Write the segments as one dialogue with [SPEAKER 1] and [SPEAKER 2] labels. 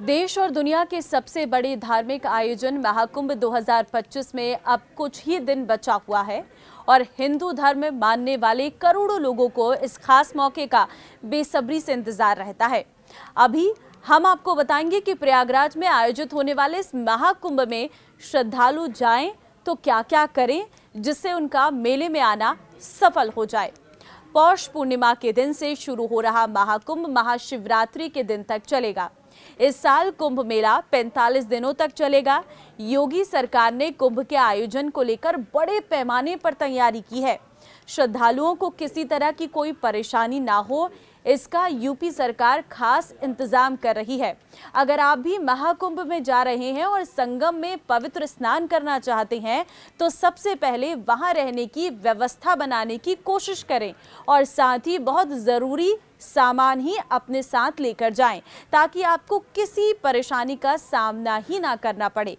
[SPEAKER 1] देश और दुनिया के सबसे बड़े धार्मिक आयोजन महाकुंभ 2025 में अब कुछ ही दिन बचा हुआ है और हिंदू धर्म मानने वाले करोड़ों लोगों को इस खास मौके का बेसब्री से इंतजार रहता है। अभी हम आपको बताएंगे कि प्रयागराज में आयोजित होने वाले इस महाकुंभ में श्रद्धालु जाएं तो क्या-क्या करें जिससे उनका मेले में आना सफल हो जाए। पौष पूर्णिमा के दिन से शुरू हो रहा महाकुंभ महाशिवरात्रि के दिन तक चलेगा। इस साल कुंभ मेला 45 दिनों तक चलेगा। योगी सरकार ने कुंभ के आयोजन को लेकर बड़े पैमाने पर तैयारी की है। श्रद्धालुओं को किसी तरह की कोई परेशानी ना हो, इसका यूपी सरकार खास इंतजाम कर रही है। अगर आप भी महाकुंभ में जा रहे हैं और संगम में पवित्र स्नान करना चाहते हैं तो सबसे पहले वहां रहने की व्यवस्था बनाने की कोशिश करें और साथ ही बहुत ज़रूरी सामान ही अपने साथ लेकर जाएं ताकि आपको किसी परेशानी का सामना ही ना करना पड़े।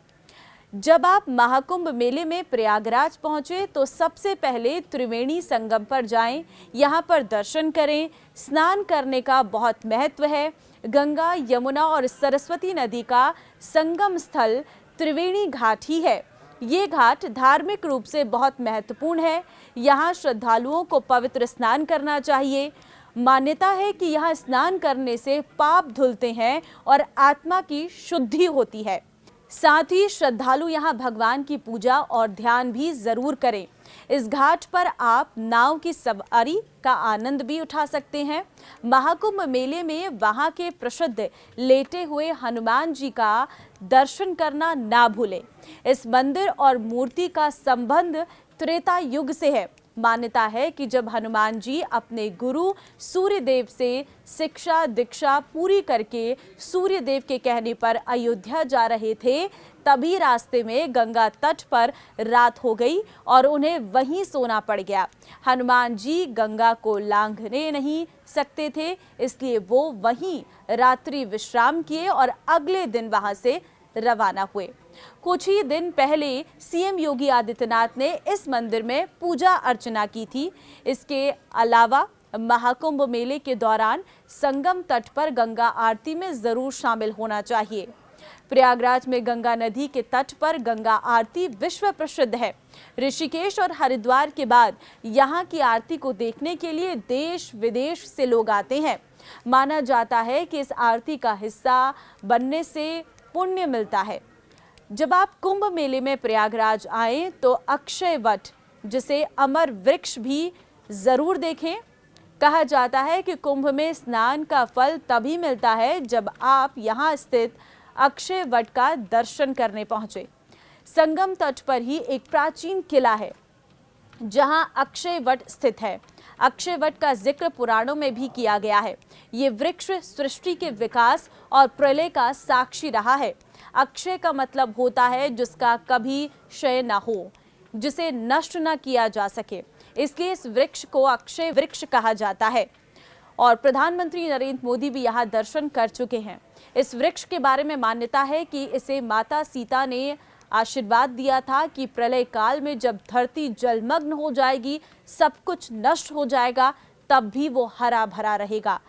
[SPEAKER 1] जब आप महाकुंभ मेले में प्रयागराज पहुंचे तो सबसे पहले त्रिवेणी संगम पर जाएं, यहां पर दर्शन करें। स्नान करने का बहुत महत्व है। गंगा, यमुना और सरस्वती नदी का संगम स्थल त्रिवेणी घाट ही है। ये घाट धार्मिक रूप से बहुत महत्वपूर्ण है। यहाँ श्रद्धालुओं को पवित्र स्नान करना चाहिए। मान्यता है कि यहाँ स्नान करने से पाप धुलते हैं और आत्मा की शुद्धि होती है। साथ ही श्रद्धालु यहाँ भगवान की पूजा और ध्यान भी जरूर करें। इस घाट पर आप नाव की सवारी का आनंद भी उठा सकते हैं। महाकुंभ मेले में वहाँ के प्रसिद्ध लेटे हुए हनुमान जी का दर्शन करना ना भूलें। इस मंदिर और मूर्ति का संबंध त्रेता युग से है। मान्यता है कि जब हनुमान जी अपने गुरु सूर्यदेव से शिक्षा दीक्षा पूरी करके सूर्यदेव के कहने पर अयोध्या जा रहे थे, तभी रास्ते में गंगा तट पर रात हो गई और उन्हें वहीं सोना पड़ गया। हनुमान जी गंगा को लांघने नहीं सकते थे, इसलिए वो वहीं रात्रि विश्राम किए और अगले दिन वहां से रवाना हुए। कुछ ही दिन पहले सीएम योगी आदित्यनाथ ने इस मंदिर में पूजा अर्चना की थी। इसके अलावा महाकुंभ मेले के दौरान संगम तट पर गंगा आरती में जरूर शामिल होना चाहिए। प्रयागराज में गंगा नदी के तट पर गंगा आरती विश्व प्रसिद्ध है। ऋषिकेश और हरिद्वार के बाद यहाँ की आरती को देखने के लिए देश विदेश से लोग आते हैं। माना जाता है कि इस आरती का हिस्सा बनने से पुण्य मिलता है। जब आप कुंभ मेले में प्रयागराज आएं तो अक्षय वट, जिसे अमर वृक्ष, भी जरूर देखें। कहा जाता है कि कुंभ में स्नान का फल तभी मिलता है जब आप यहां स्थित अक्षय वट का दर्शन करने पहुंचे। संगम तट पर ही एक प्राचीन किला है जहां अक्षय वट स्थित है। अक्षय वट का जिक्र पुराणों में भी किया गया है। ये वृक्ष सृष्टि के विकास और प्रलय का साक्षी रहा है। अक्षय का मतलब होता है जिसका कभी क्षय न हो, जिसे नष्ट न किया जा सके, इसलिए इस वृक्ष को अक्षय वृक्ष कहा जाता है। और प्रधानमंत्री नरेंद्र मोदी भी यहाँ दर्शन कर चुके हैं। इस वृक्ष के बारे में मान्यता है कि इसे माता सीता ने आशीर्वाद दिया था कि प्रलय काल में जब धरती जलमग्न हो जाएगी, सब कुछ नष्ट हो जाएगा, तब भी वो हरा भरा रहेगा।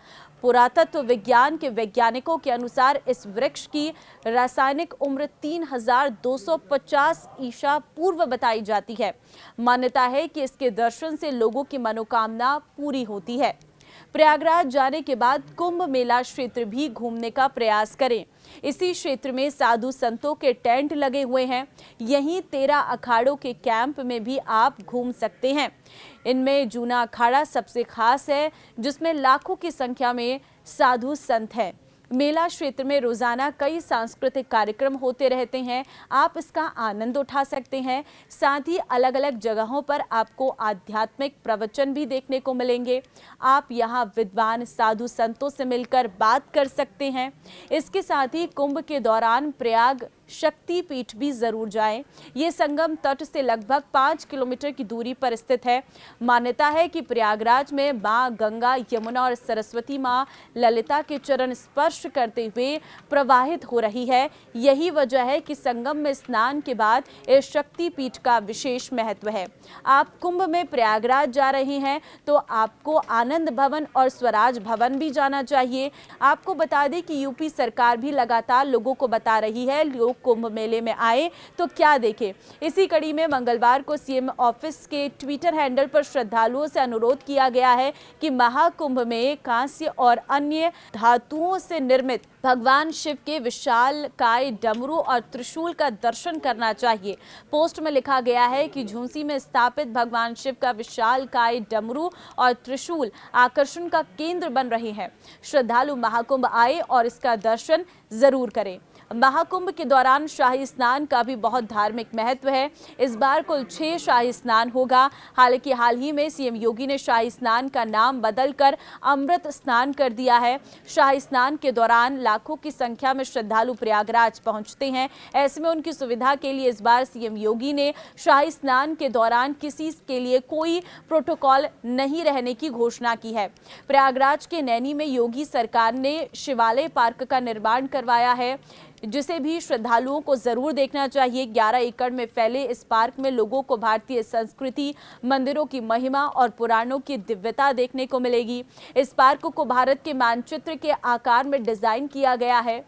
[SPEAKER 1] पुरातत्व विज्ञान के वैज्ञानिकों के अनुसार इस वृक्ष की रासायनिक उम्र 3250 ईसा पूर्व बताई जाती है। मान्यता है कि इसके दर्शन से लोगों की मनोकामना पूरी होती है। प्रयागराज जाने के बाद कुंभ मेला क्षेत्र भी घूमने का प्रयास करें। इसी क्षेत्र में साधु संतों के टेंट लगे हुए हैं। यहीं 13 अखाड़ों के कैंप में भी आप घूम सकते हैं। इनमें जूना अखाड़ा सबसे खास है, जिसमें लाखों की संख्या में साधु संत हैं। मेला क्षेत्र में रोजाना कई सांस्कृतिक कार्यक्रम होते रहते हैं। आप इसका आनंद उठा सकते हैं। साथ ही अलग अलग जगहों पर आपको आध्यात्मिक प्रवचन भी देखने को मिलेंगे। आप यहाँ विद्वान साधु संतों से मिलकर बात कर सकते हैं। इसके साथ ही कुंभ के दौरान प्रयाग शक्ति पीठ भी जरूर जाएं। ये संगम तट से लगभग 5 किलोमीटर की दूरी पर स्थित है। मान्यता है कि प्रयागराज में मां गंगा, यमुना और सरस्वती मां ललिता के चरण स्पर्श करते हुए प्रवाहित हो रही है। यही वजह है कि संगम में स्नान के बाद इस शक्ति पीठ का विशेष महत्व है। आप कुंभ में प्रयागराज जा रहे हैं तो आपको आनंद भवन और स्वराज भवन भी जाना चाहिए। आपको बता दें कि यूपी सरकार भी लगातार लोगों को बता रही है लोग कुंभ मेले में आए तो क्या देखें। इसी कड़ी में मंगलवार को सीएम ऑफिस के ट्विटर हैंडल पर श्रद्धालुओं से अनुरोध किया गया है कि महाकुंभ में कांस्य और अन्य धातुओं से निर्मित भगवान शिव के विशालकाय डमरू और त्रिशूल का दर्शन करना चाहिए। पोस्ट में लिखा गया है कि झूंसी में स्थापित भगवान शिव का विशालकाय डमरू और त्रिशूल आकर्षण का केंद्र बन रहे हैं। श्रद्धालु महाकुंभ आए और इसका दर्शन जरूर करें। महाकुंभ के दौरान शाही स्नान का भी बहुत धार्मिक महत्व है। इस बार कुल 6 शाही स्नान होगा। हालांकि हाल ही में सीएम योगी ने शाही स्नान का नाम बदलकर अमृत स्नान कर दिया है। शाही स्नान के दौरान लाखों की संख्या में श्रद्धालु प्रयागराज पहुंचते हैं। ऐसे में उनकी सुविधा के लिए इस बार सीएम योगी ने शाही स्नान के दौरान किसी के लिए कोई प्रोटोकॉल नहीं रहने की घोषणा की है। प्रयागराज के नैनी में योगी सरकार ने शिवालय पार्क का निर्माण करवाया है, जिसे भी श्रद्धालुओं को जरूर देखना चाहिए। 11 एकड़ में फैले इस पार्क में लोगों को भारतीय संस्कृति, मंदिरों की महिमा और पुराणों की दिव्यता देखने को मिलेगी। इस पार्क को भारत के मानचित्र के आकार में डिजाइन किया गया है।